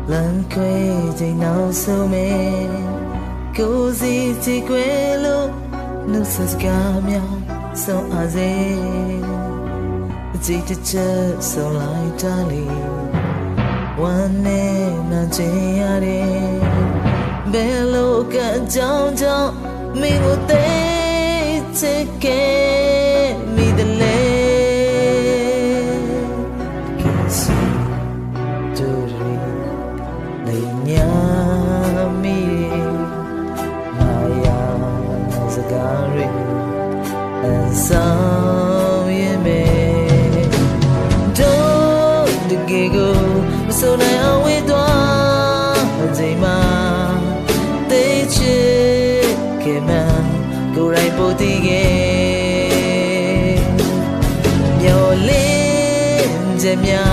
Lần quê dây nào sâu mê cô gì chỉ quê lúc nước sơ ca nhau sâu à dê chỉ để chờ sâu lại trả lìวันนี้น่าจะยังได้เบลกันจ้องจ้องมีกูเตะเจ็บแค่มีแต่เล่แค่สิ่งดูดีในยามมีมายาสการิอันสาวยังไม่ดูดึกเกูso nay awe twa jai ma te che ke ma ko rai po ti ge myo lin je mya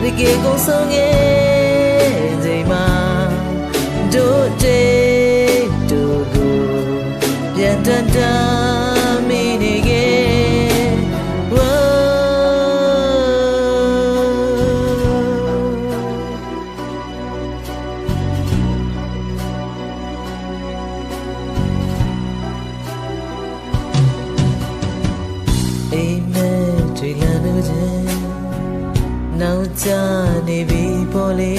ri ke ko so ge jai ma do te do go pian tan ta mi ni ge nào cha này bị bỏ lê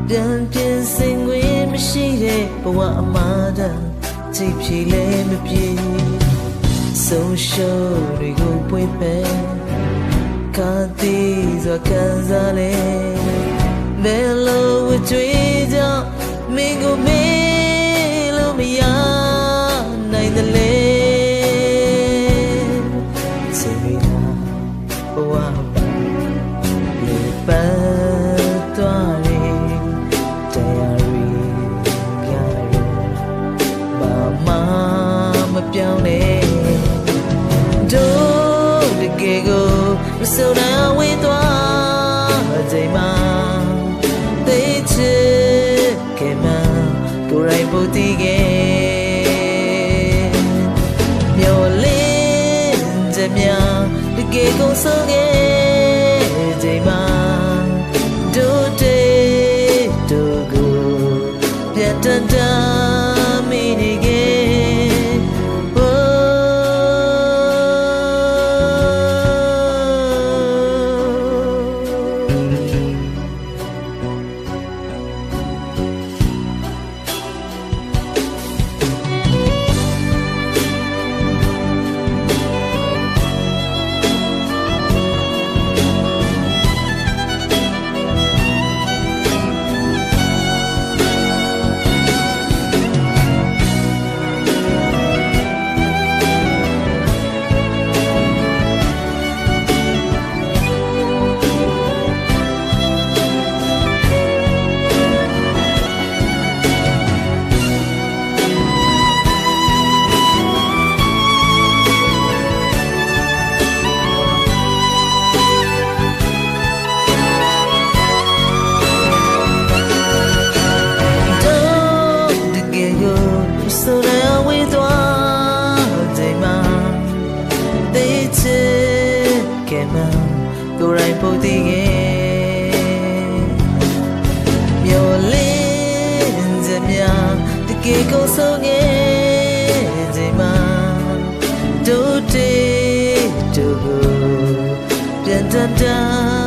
ပြန်ပြင်စင်ခွင့်မရှိတဲ့ဘဝအမှားတမ်းကြည့်ဖြေလဲမပြေဆုံးရှုံးတွေကိုပွေပဲခါတီးစွာခံစားလဲဘယ်လိုဝကြွေးကြောင့်မင်းကိုမေးလို့မရနိုင်တယ်လေစိတ်ရဘဝပြောင်းနေတို့တကယ်ကိုမစိုးနိုင်ဝေးသွားချိန်မှာသိချစ်ခဲ့မှကိုယ်တိုင်ပုတ်တည်ခဲ့မျောလင်းချက်များတကယ်ကိုစိုးခဲ့ချိန်မှာတို့တေတို့ကိုပြန်တန်တာမိနေခဲ့ကိုယ်တိုင်ပုတ်တည်ခဲ့မျောလင်းချက်များတကယ်ကိုဆုံးခဲ့ချိန်မှာတို့တေတို့ကိုပြန်တန်တာ